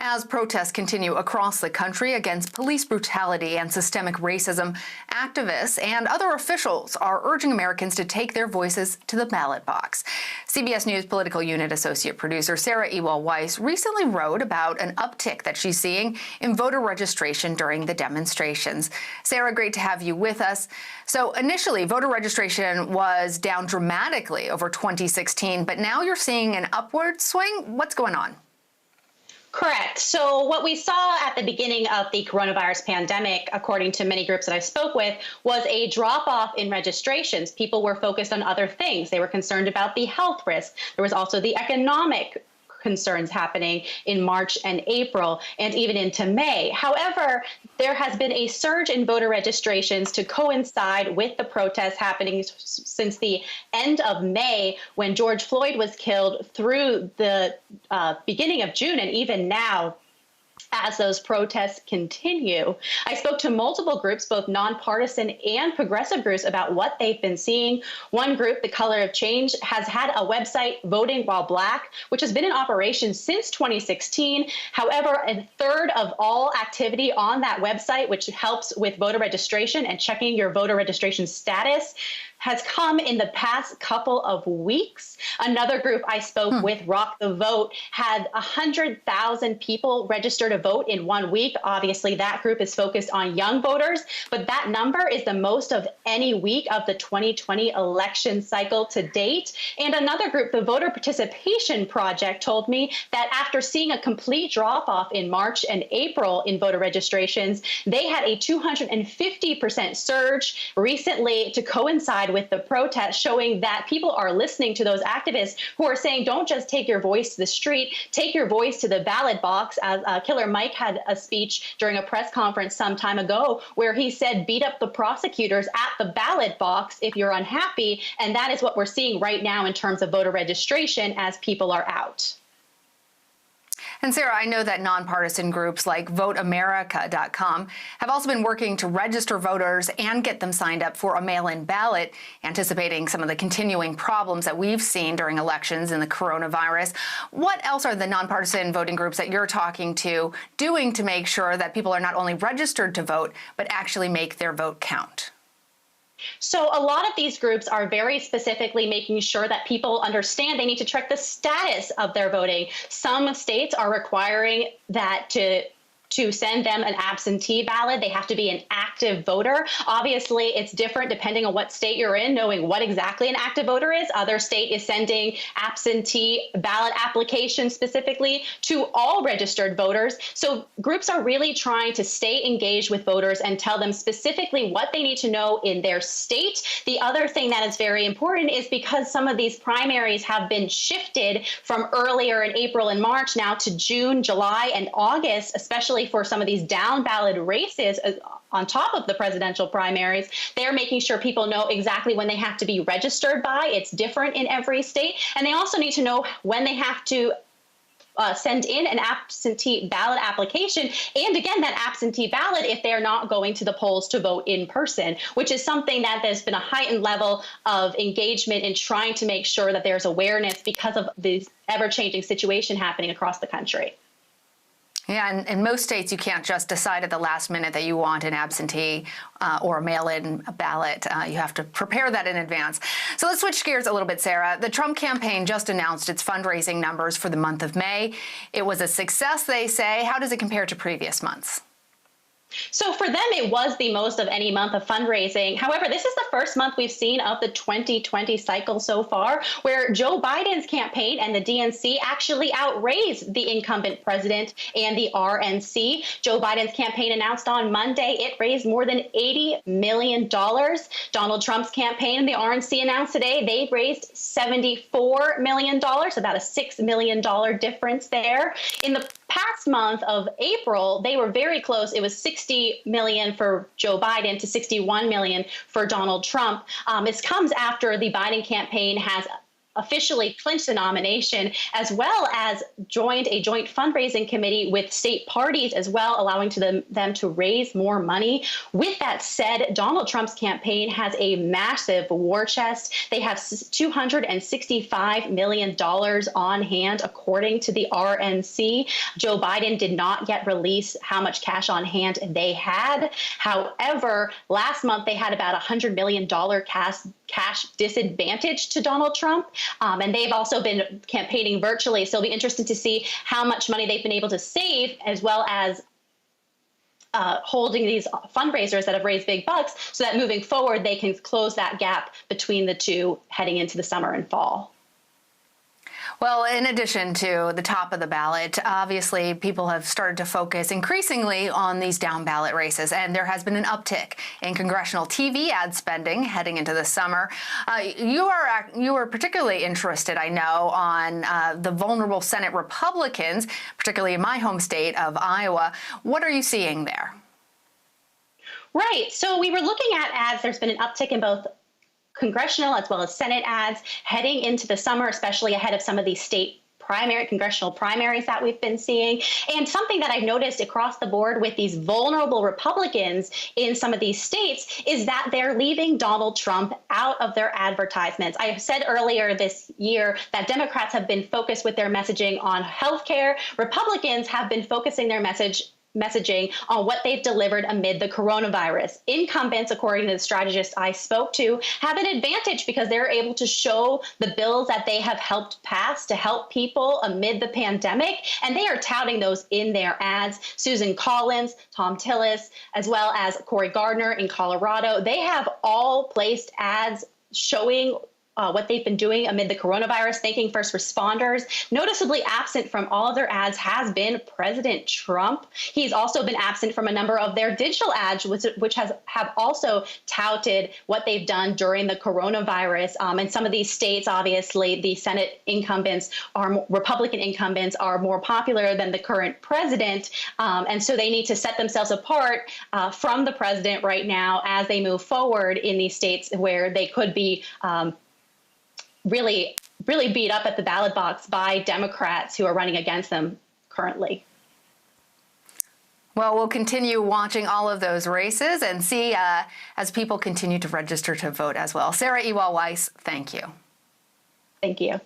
As protests continue across the country against police brutality and systemic racism, activists and other officials are urging Americans to take their voices to the ballot box. CBS News political unit associate producer Sarah Ewall-Wice recently wrote about an uptick that she's seeing in voter registration during the demonstrations. Sarah, great to have you with us. So initially, voter registration was down dramatically over 2016, but now you're seeing an upward swing. What's going on? Correct. So what we saw at the beginning of the coronavirus pandemic, according to many groups that I spoke with, was a drop off in registrations. People were focused on other things. They were concerned about the health risk. There was also the economic concerns happening in March and April and even into May. However, there has been a surge in voter registrations to coincide with the protests happening since the end of May, when George Floyd was killed, through the beginning of June, and even now, as those protests continue. I spoke to multiple groups, both nonpartisan and progressive groups, about what they've been seeing. One group, The Color of Change, has had a website, Voting While Black, which has been in operation since 2016. However, a third of all activity on that website, which helps with voter registration and checking your voter registration status, has come in the past couple of weeks. Another group I spoke with, Rock the Vote, had 100,000 people register to vote in 1 week. Obviously, that group is focused on young voters, but that number is the most of any week of the 2020 election cycle to date. And another group, the Voter Participation Project, told me that after seeing a complete drop-off in March and April in voter registrations, they had a 250% surge recently to coincide with the protests, showing that people are listening to those activists who are saying, don't just take your voice to the street, take your voice to the ballot box. As Killer Mike had a speech during a press conference some time ago where he said, beat up the prosecutors at the ballot box if you're unhappy. And that is what we're seeing right now in terms of voter registration as people are out. And Sarah, I know that nonpartisan groups like voteamerica.com have also been working to register voters and get them signed up for a mail-in ballot, anticipating some of the continuing problems that we've seen during elections in the coronavirus. What else are the nonpartisan voting groups that you're talking to doing to make sure that people are not only registered to vote, but actually make their vote count? So a lot of these groups are very specifically making sure that people understand they need to check the status of their voting. Some states are requiring that to send them an absentee ballot, they have to be an active voter. Obviously, it's different depending on what state you're in, knowing what exactly an active voter is. Other state is sending absentee ballot applications specifically to all registered voters. So groups are really trying to stay engaged with voters and tell them specifically what they need to know in their state. The other thing that is very important is because some of these primaries have been shifted from earlier in April and March now to June, July, and August, especially for some of these down ballot races on top of the presidential primaries, they're making sure people know exactly when they have to be registered by. It's different in every state. And they also need to know when they have to send in an absentee ballot application. And again, that absentee ballot, if they're not going to the polls to vote in person, which is something that there's been a heightened level of engagement in trying to make sure that there's awareness because of this ever-changing situation happening across the country. Yeah, and in most states, you can't just decide at the last minute that you want an absentee or a mail-in ballot. You have to prepare that in advance. So let's switch gears a little bit, Sarah. The Trump campaign just announced its fundraising numbers for the month of May. It was a success, they say. How does it compare to previous months? So for them, it was the most of any month of fundraising. However, this is the first month we've seen of the 2020 cycle so far, where Joe Biden's campaign and the DNC actually outraised the incumbent president and the RNC. Joe Biden's campaign announced on Monday it raised more than $80 million. Donald Trump's campaign and the RNC announced today they raised $74 million, about a $6 million difference there. In the past month of April, they were very close. It was $60 million for Joe Biden to $61 million for Donald Trump. This comes after the Biden campaign has officially clinched the nomination, as well as joined a joint fundraising committee with state parties as well, allowing them to raise more money. With that said, Donald Trump's campaign has a massive war chest. They have $265 million on hand, according to the RNC. Joe Biden did not yet release how much cash on hand they had. However, last month they had about $100 million cash disadvantage to Donald Trump. And they've also been campaigning virtually. So it'll be interesting to see how much money they've been able to save, as well as holding these fundraisers that have raised big bucks, so that moving forward, they can close that gap between the two heading into the summer and fall. Well, in addition to the top of the ballot, obviously people have started to focus increasingly on these down ballot races, and there has been an uptick in congressional TV ad spending heading into the summer. You are particularly interested, I know, on the vulnerable Senate Republicans, particularly in my home state of Iowa. What are you seeing there? Right. So we were looking at ads. There's been an uptick in both congressional as well as Senate ads heading into the summer, especially ahead of some of these state congressional primaries that we've been seeing. And something that I've noticed across the board with these vulnerable Republicans in some of these states is that they're leaving Donald Trump out of their advertisements. I said earlier this year that Democrats have been focused with their messaging on healthcare. Republicans have been focusing their messaging on what they've delivered amid the coronavirus. Incumbents, according to the strategist I spoke to, have an advantage because they're able to show the bills that they have helped pass to help people amid the pandemic, and they are touting those in their ads. Susan Collins, Tom Tillis, as well as Cory Gardner in Colorado, they have all placed ads showing what they've been doing amid the coronavirus, thanking first responders. Noticeably absent from all of their ads has been President Trump. He's also been absent from a number of their digital ads, which have also touted what they've done during the coronavirus. In some of these states, obviously, the Senate incumbents Republican incumbents are more popular than the current president. And so they need to set themselves apart from the president right now as they move forward in these states where they could be really beat up at the ballot box by Democrats who are running against them currently. Well, we'll continue watching all of those races and see as people continue to register to vote as well. Sarah Ewall-Wice, thank you. Thank you.